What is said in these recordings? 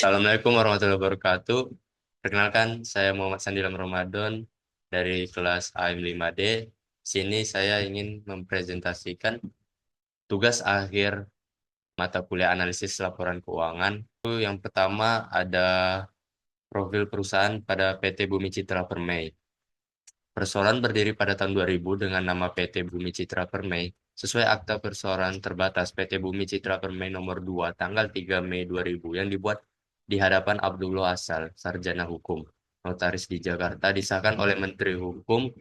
Assalamualaikum warahmatullahi wabarakatuh. Perkenalkan, saya Muhammad Sandilam Ramadan dari kelas AM5D. Sini saya ingin mempresentasikan tugas akhir mata kuliah analisis laporan keuangan. Itu yang pertama ada profil perusahaan pada PT Bumi Citra Permai. Perseroan berdiri pada tahun 2000 dengan nama PT Bumi Citra Permai. Sesuai akta perseroan terbatas PT Bumi Citra Permai nomor 2 tanggal 3 Mei 2000 yang dibuat di hadapan Abdullah Asal, Sarjana Hukum, notaris di Jakarta, disahkan oleh Menteri Hukum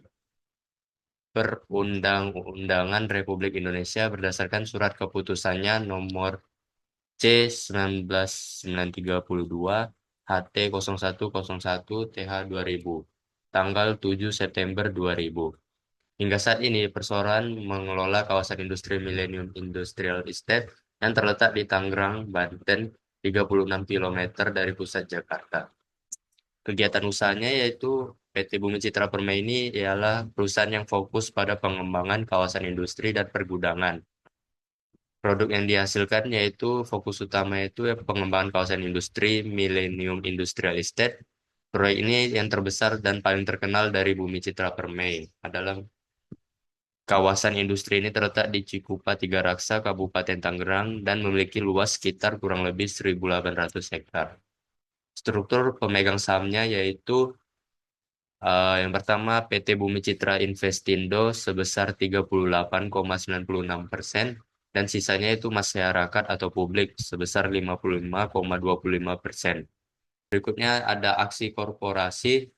Perundang-undangan Republik Indonesia berdasarkan surat keputusannya nomor C19.932 HT 0101 TH 2000 tanggal 7 September 2000. Hingga saat ini, perseroan mengelola kawasan industri Millennium Industrial Estate yang terletak di Tangerang, Banten, 36 kilometer dari pusat Jakarta. Kegiatan usahanya yaitu PT Bumi Citra Permai ini ialah perusahaan yang fokus pada pengembangan kawasan industri dan pergudangan. Produk yang dihasilkan yaitu fokus utama itu ya pengembangan kawasan industri Millennium Industrial Estate. Proyek ini yang terbesar dan paling terkenal dari Bumi Citra Permai adalah kawasan industri ini terletak di Cikupa Tiga Raksa, Kabupaten Tangerang, dan memiliki luas sekitar kurang lebih 1.800 hektar. Struktur pemegang sahamnya yaitu yang pertama PT Bumi Citra Investindo sebesar 38,96% dan sisanya itu masyarakat atau publik sebesar 55,25%. Berikutnya ada aksi korporasi.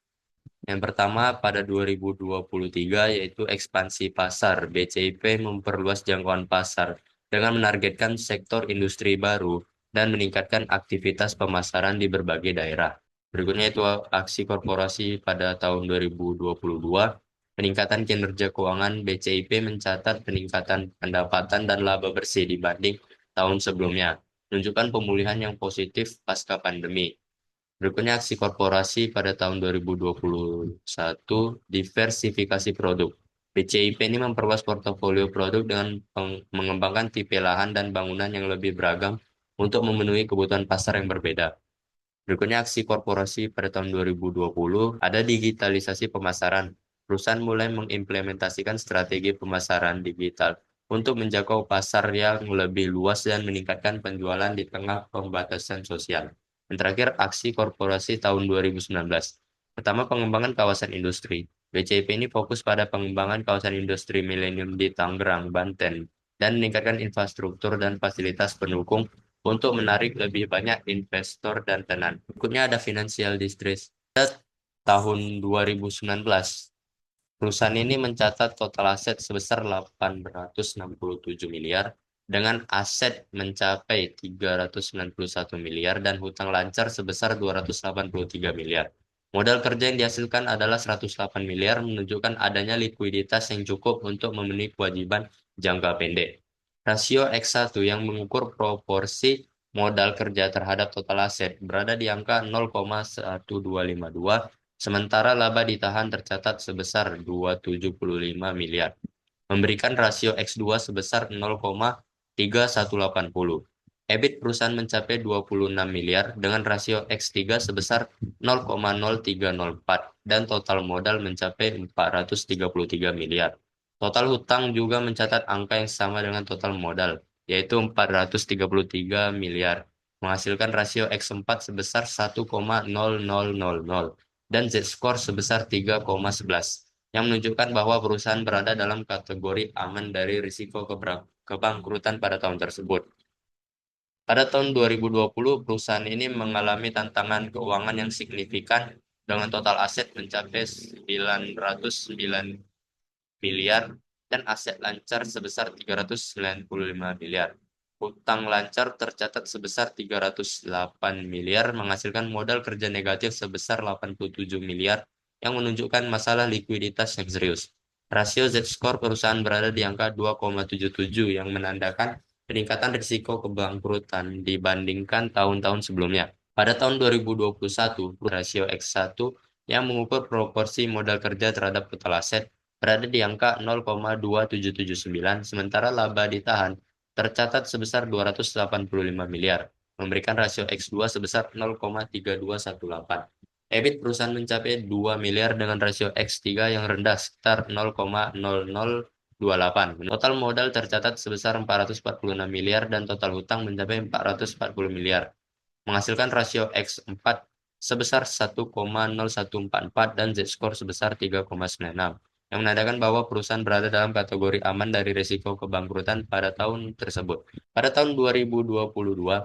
Yang pertama pada 2023 yaitu ekspansi pasar. BCIP memperluas jangkauan pasar dengan menargetkan sektor industri baru dan meningkatkan aktivitas pemasaran di berbagai daerah. Berikutnya itu aksi korporasi pada tahun 2022. Peningkatan kinerja keuangan BCIP mencatat peningkatan pendapatan dan laba bersih dibanding tahun sebelumnya, menunjukkan pemulihan yang positif pasca pandemi. Berikutnya aksi korporasi pada tahun 2021, diversifikasi produk. BCIP ini memperluas portofolio produk dengan mengembangkan tipe lahan dan bangunan yang lebih beragam untuk memenuhi kebutuhan pasar yang berbeda. Berikutnya aksi korporasi pada tahun 2020, ada digitalisasi pemasaran. Perusahaan mulai mengimplementasikan strategi pemasaran digital untuk menjangkau pasar yang lebih luas dan meningkatkan penjualan di tengah pembatasan sosial. Dan terakhir, aksi korporasi tahun 2019. Pertama, pengembangan kawasan industri. BCIP ini fokus pada pengembangan kawasan industri milenium di Tangerang, Banten, dan meningkatkan infrastruktur dan fasilitas pendukung untuk menarik lebih banyak investor dan tenan. Berikutnya ada financial distress. Pada tahun 2019, perusahaan ini mencatat total aset sebesar 867 miliar dengan aset mencapai 391 miliar dan hutang lancar sebesar 283 miliar. Modal kerja yang dihasilkan adalah 108 miliar menunjukkan adanya likuiditas yang cukup untuk memenuhi kewajiban jangka pendek. Rasio X1 yang mengukur proporsi modal kerja terhadap total aset berada di angka 0,1252, sementara laba ditahan tercatat sebesar 275 miliar, memberikan rasio X2 sebesar 0,3180. EBIT perusahaan mencapai 26 miliar dengan rasio X3 sebesar 0,0304 dan total modal mencapai 433 miliar. Total hutang juga mencatat angka yang sama dengan total modal, yaitu 433 miliar, menghasilkan rasio X4 sebesar 1,0000 dan Z-score sebesar 3,11, yang menunjukkan bahwa perusahaan berada dalam kategori aman dari risiko kebangkrutan pada tahun tersebut. Pada tahun 2020, perusahaan ini mengalami tantangan keuangan yang signifikan dengan total aset mencapai 909 miliar dan aset lancar sebesar 395 miliar. Hutang lancar tercatat sebesar 308 miliar, menghasilkan modal kerja negatif sebesar 87 miliar yang menunjukkan masalah likuiditas yang serius. Rasio Z-score perusahaan berada di angka 2,77 yang menandakan peningkatan risiko kebangkrutan dibandingkan tahun-tahun sebelumnya. Pada tahun 2021, rasio X1 yang mengukur proporsi modal kerja terhadap total aset berada di angka 0,2779, sementara laba ditahan tercatat sebesar 285 miliar, memberikan rasio X2 sebesar 0,3218. EBIT perusahaan mencapai 2 miliar dengan rasio X3 yang rendah sekitar 0,0028. Total modal tercatat sebesar 446 miliar dan total hutang mencapai 440 miliar, menghasilkan rasio X4 sebesar 1,0144 dan Z-score sebesar 3,96, yang menandakan bahwa perusahaan berada dalam kategori aman dari risiko kebangkrutan pada tahun tersebut. Pada tahun 2022,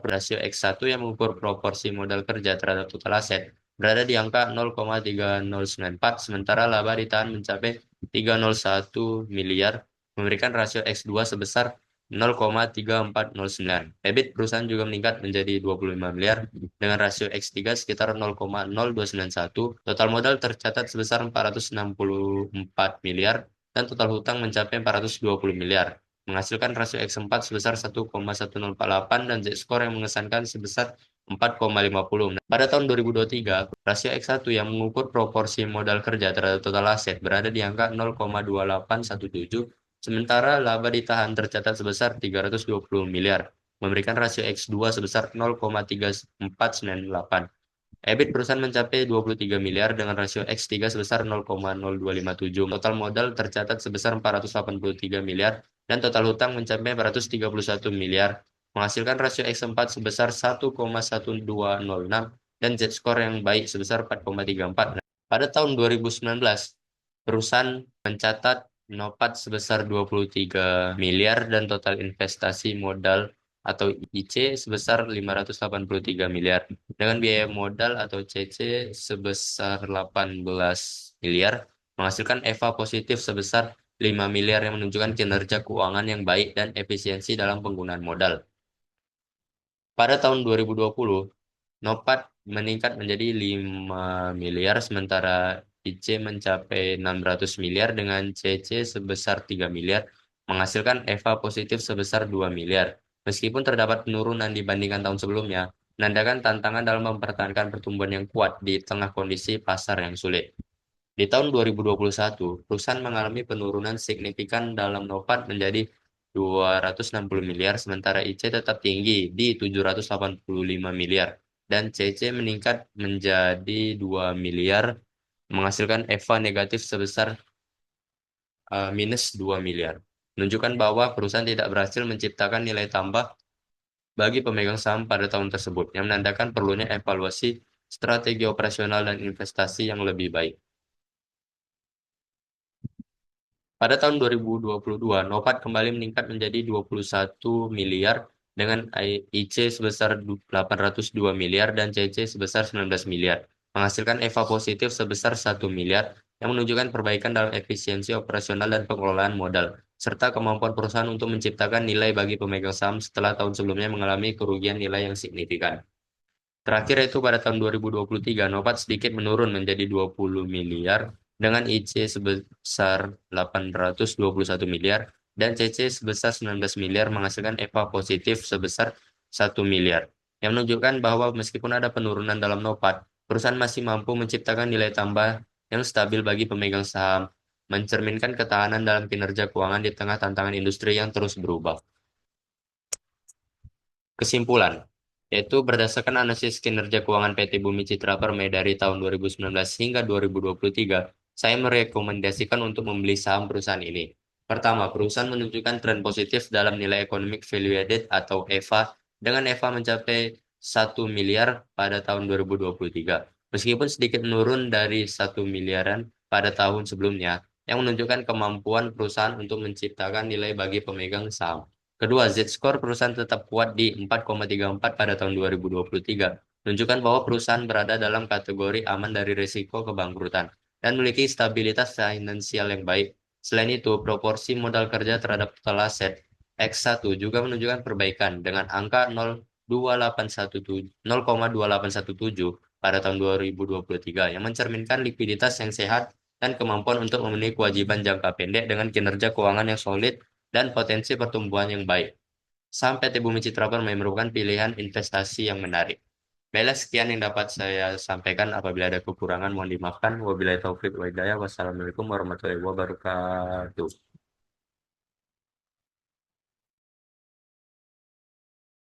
rasio X1 yang mengukur proporsi modal kerja terhadap total aset berada di angka 0,3094, sementara laba ditahan mencapai 301 miliar, memberikan rasio X2 sebesar 0,3409. EBIT perusahaan juga meningkat menjadi 25 miliar dengan rasio X3 sekitar 0,0291. Total modal tercatat sebesar 464 miliar dan total hutang mencapai 420 miliar, menghasilkan rasio X4 sebesar 1,1048 dan Z-score yang mengesankan sebesar 4,50. Pada tahun 2023, rasio X1 yang mengukur proporsi modal kerja terhadap total aset berada di angka 0,2817, sementara laba ditahan tercatat sebesar 320 miliar, memberikan rasio X2 sebesar 0,3498. EBIT perusahaan mencapai 23 miliar dengan rasio X3 sebesar 0,0257. Total modal tercatat sebesar 483 miliar dan total hutang mencapai 431 miliar, menghasilkan rasio X4 sebesar 1,1206 dan Z-score yang baik sebesar 4,34. Pada tahun 2019, perusahaan mencatat nopat sebesar 23 miliar dan total investasi modal atau IC sebesar 583 miliar, dengan biaya modal atau CC sebesar 18 miliar, menghasilkan EVA positif sebesar 5 miliar yang menunjukkan kinerja keuangan yang baik dan efisiensi dalam penggunaan modal. Pada tahun 2020, Nopat meningkat menjadi 5 miliar, sementara IC mencapai 600 miliar dengan CC sebesar 3 miliar, menghasilkan EVA positif sebesar 2 miliar. Meskipun terdapat penurunan dibandingkan tahun sebelumnya, menandakan tantangan dalam mempertahankan pertumbuhan yang kuat di tengah kondisi pasar yang sulit. Di tahun 2021, perusahaan mengalami penurunan signifikan dalam Nopat menjadi 260 miliar, sementara IC tetap tinggi di 785 miliar, dan CC meningkat menjadi 2 miliar, menghasilkan EVA negatif sebesar minus 2 miliar. Menunjukkan bahwa perusahaan tidak berhasil menciptakan nilai tambah bagi pemegang saham pada tahun tersebut, yang menandakan perlunya evaluasi strategi operasional dan investasi yang lebih baik. Pada tahun 2022, Nopat kembali meningkat menjadi 21 miliar dengan IC sebesar 802 miliar dan CC sebesar 19 miliar, menghasilkan EVA positif sebesar 1 miliar yang menunjukkan perbaikan dalam efisiensi operasional dan pengelolaan modal, serta kemampuan perusahaan untuk menciptakan nilai bagi pemegang saham setelah tahun sebelumnya mengalami kerugian nilai yang signifikan. Terakhir itu pada tahun 2023, Nopat sedikit menurun menjadi 20 miliar dengan IC sebesar 821 miliar dan CC sebesar 19 miliar, menghasilkan EVA positif sebesar 1 miliar. Yang menunjukkan bahwa meskipun ada penurunan dalam Nopat, perusahaan masih mampu menciptakan nilai tambah yang stabil bagi pemegang saham, mencerminkan ketahanan dalam kinerja keuangan di tengah tantangan industri yang terus berubah. Kesimpulan, yaitu berdasarkan analisis kinerja keuangan PT Bumi Citra Permai dari tahun 2019 hingga 2023, saya merekomendasikan untuk membeli saham perusahaan ini. Pertama, perusahaan menunjukkan tren positif dalam nilai economic value added atau EVA dengan EVA mencapai 1 miliar pada tahun 2023. Meskipun sedikit menurun dari 1 miliaran pada tahun sebelumnya, yang menunjukkan kemampuan perusahaan untuk menciptakan nilai bagi pemegang saham. Kedua, Z-score perusahaan tetap kuat di 4,34 pada tahun 2023, menunjukkan bahwa perusahaan berada dalam kategori aman dari risiko kebangkrutan dan memiliki stabilitas finansial yang baik. Selain itu, proporsi modal kerja terhadap total aset X1 juga menunjukkan perbaikan dengan angka 0,2817 pada tahun 2023, yang mencerminkan likuiditas yang sehat dan kemampuan untuk memenuhi kewajiban jangka pendek dengan kinerja keuangan yang solid dan potensi pertumbuhan yang baik. Saham PT Bumi Citra Permai merupakan pilihan investasi yang menarik. Baiklah, sekian yang dapat saya sampaikan. Apabila ada kekurangan, mohon dimaafkan. Wabillahi taufiq wa hidayah. Wassalamualaikum warahmatullahi wabarakatuh.